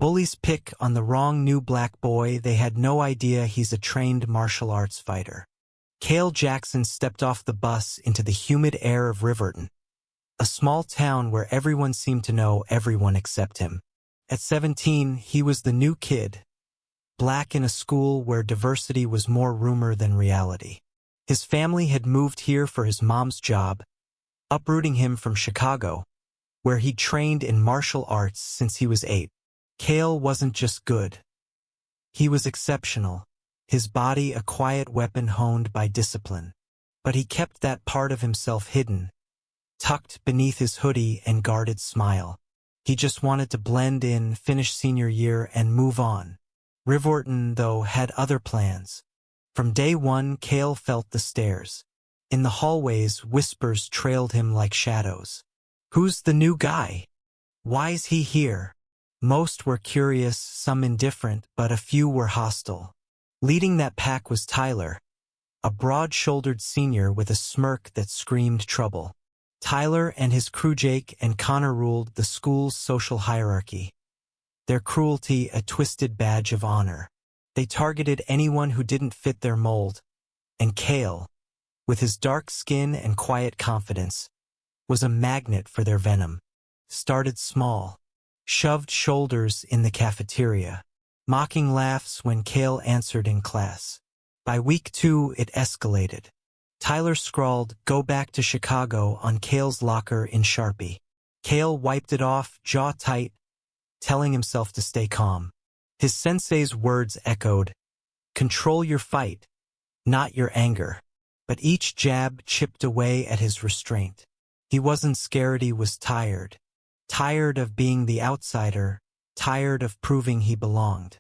Bullies pick on the wrong new black boy. They had no idea he's a trained martial arts fighter. Cale Jackson stepped off the bus into the humid air of Riverton, a small town where everyone seemed to know everyone except him. At 17, he was the new kid, black in a school where diversity was more rumor than reality. His family had moved here for his mom's job, uprooting him from Chicago, where he'd trained in martial arts since he was 8. Cale wasn't just good. He was exceptional, his body a quiet weapon honed by discipline. But he kept that part of himself hidden, tucked beneath his hoodie and guarded smile. He just wanted to blend in, finish senior year, and move on. Riverton, though, had other plans. From day one, Cale felt the stares. In the hallways, whispers trailed him like shadows. Who's the new guy? Why's he here? Most were curious, some indifferent, but a few were hostile. Leading that pack was Tyler, a broad-shouldered senior with a smirk that screamed trouble. Tyler and his crew Jake and Connor ruled the school's social hierarchy, their cruelty a twisted badge of honor. They targeted anyone who didn't fit their mold, and Cale, with his dark skin and quiet confidence, was a magnet for their venom. Started small, shoved shoulders in the cafeteria, mocking laughs when Cale answered in class. By week 2, it escalated. Tyler scrawled, "Go back to Chicago," on Cale's locker in Sharpie. Cale wiped it off, jaw tight, telling himself to stay calm. His sensei's words echoed, "Control your fight, not your anger." But each jab chipped away at his restraint. He wasn't scared, he was tired. Tired of being the outsider, tired of proving he belonged.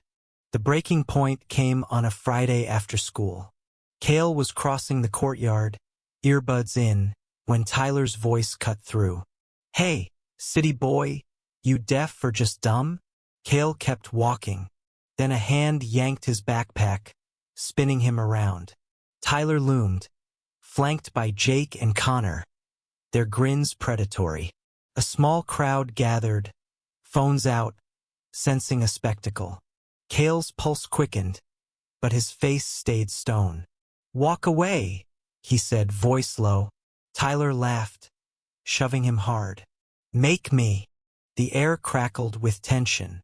The breaking point came on a Friday after school. Cale was crossing the courtyard, earbuds in, when Tyler's voice cut through. "Hey, city boy, you deaf or just dumb?" Cale kept walking. Then a hand yanked his backpack, spinning him around. Tyler loomed, flanked by Jake and Connor, their grins predatory. A small crowd gathered, phones out, sensing a spectacle. Cale's pulse quickened, but his face stayed stone. "Walk away," he said, voice low. Tyler laughed, shoving him hard. "Make me." The air crackled with tension.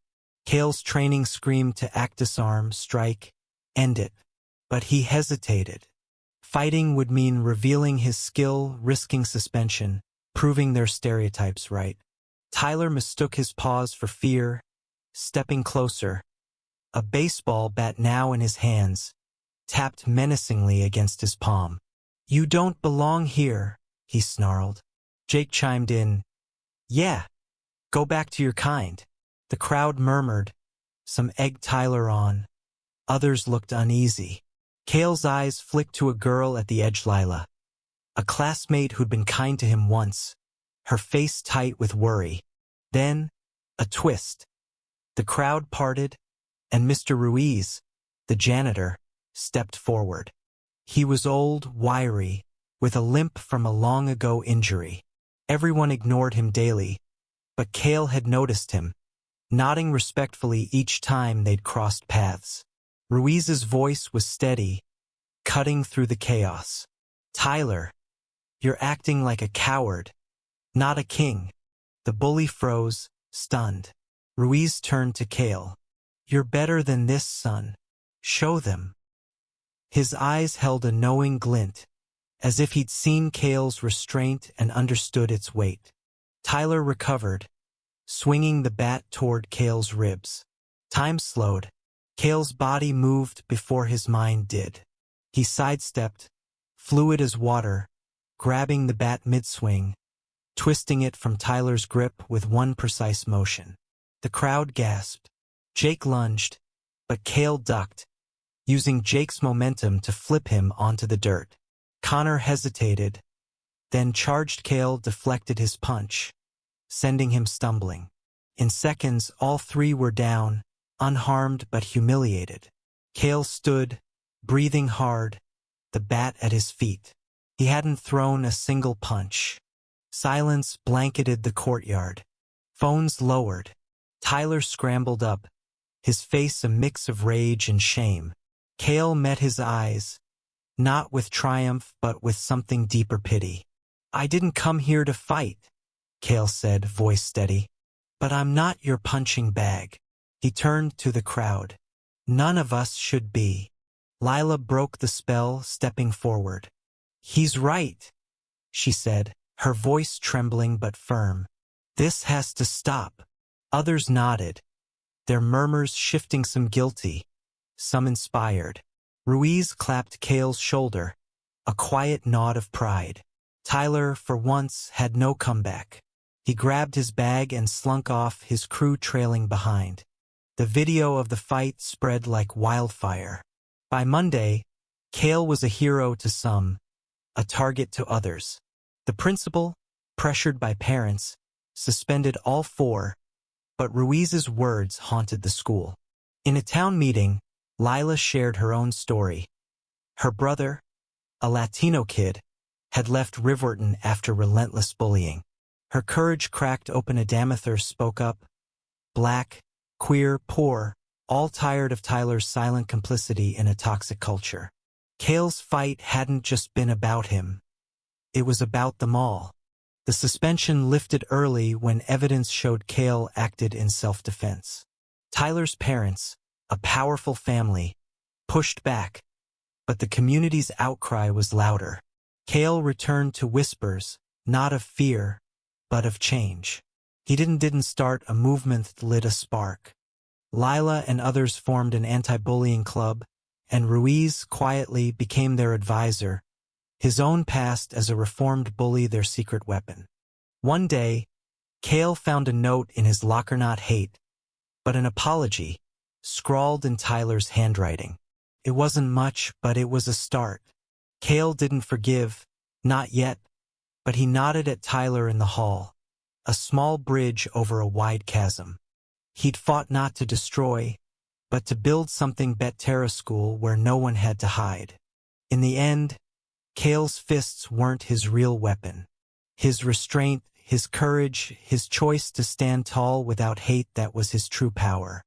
Cale's training screamed to act, disarm, strike, end it. But he hesitated. Fighting would mean revealing his skill, risking suspension, proving their stereotypes right. Tyler mistook his pause for fear, stepping closer. A baseball bat now in his hands, tapped menacingly against his palm. "You don't belong here," he snarled. Jake chimed in, "Yeah, go back to your kind." The crowd murmured. Some egged Tyler on. Others looked uneasy. Cale's eyes flicked to a girl at the edge, Lila, a classmate who'd been kind to him once, her face tight with worry. Then, a twist. The crowd parted, and Mr. Ruiz, the janitor, stepped forward. He was old, wiry, with a limp from a long-ago injury. Everyone ignored him daily, but Cale had noticed him, nodding respectfully each time they'd crossed paths. Ruiz's voice was steady, cutting through the chaos. "Tyler, you're acting like a coward, not a king." The bully froze, stunned. Ruiz turned to Cale. "You're better than this, son. Show them." His eyes held a knowing glint, as if he'd seen Cale's restraint and understood its weight. Tyler recovered, swinging the bat toward Cale's ribs. Time slowed. Cale's body moved before his mind did. He sidestepped, fluid as water, grabbing the bat mid-swing, twisting it from Tyler's grip with one precise motion. The crowd gasped. Jake lunged, but Cale ducked, using Jake's momentum to flip him onto the dirt. Connor hesitated, then charged. Cale deflected his punch, sending him stumbling. In seconds, all three were down, unharmed but humiliated. Cale stood, breathing hard, the bat at his feet. He hadn't thrown a single punch. Silence blanketed the courtyard. Phones lowered. Tyler scrambled up, his face a mix of rage and shame. Cale met his eyes, not with triumph but with something deeper pity. "I didn't come here to fight," Cale said, voice steady. "But I'm not your punching bag." He turned to the crowd. "None of us should be." Lila broke the spell, stepping forward. "He's right," she said, her voice trembling but firm. "This has to stop." Others nodded, their murmurs shifting, some guilty, some inspired. Ruiz clapped Cale's shoulder, a quiet nod of pride. Tyler, for once, had no comeback. He grabbed his bag and slunk off, his crew trailing behind. The video of the fight spread like wildfire. By Monday, Cale was a hero to some, a target to others. The principal, pressured by parents, suspended all four, but Ruiz's words haunted the school. In a town meeting, Lila shared her own story. Her brother, a Latino kid, had left Riverton after relentless bullying. Her courage cracked open. A Damather spoke up. Black, queer, poor, all tired of Tyler's silent complicity in a toxic culture. Cale's fight hadn't just been about him. It was about them all. The suspension lifted early when evidence showed Cale acted in self-defense. Tyler's parents, a powerful family, pushed back, but the community's outcry was louder. Cale returned to whispers, not of fear, but of change. He didn't start a movement that lit a spark. Lila and others formed an anti-bullying club, and Ruiz quietly became their advisor, his own past as a reformed bully their secret weapon. One day, Cale found a note in his locker, not hate, but an apology, scrawled in Tyler's handwriting. It wasn't much, but it was a start. Cale didn't forgive, not yet, but he nodded at Tyler in the hall, a small bridge over a wide chasm. He'd fought not to destroy, but to build something better, a school where no one had to hide. In the end, Cale's fists weren't his real weapon. His restraint, his courage, his choice to stand tall without hate, that was his true power.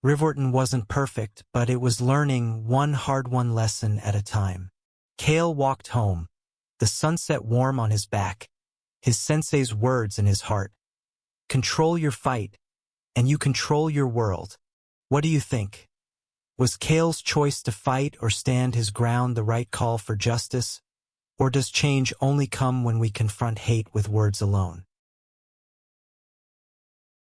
Riverton wasn't perfect, but it was learning one hard-won lesson at a time. Cale walked home, the sunset warm on his back, his sensei's words in his heart. Control your fight, and you control your world. What do you think? Was Cale's choice to fight or stand his ground the right call for justice? Or does change only come when we confront hate with words alone?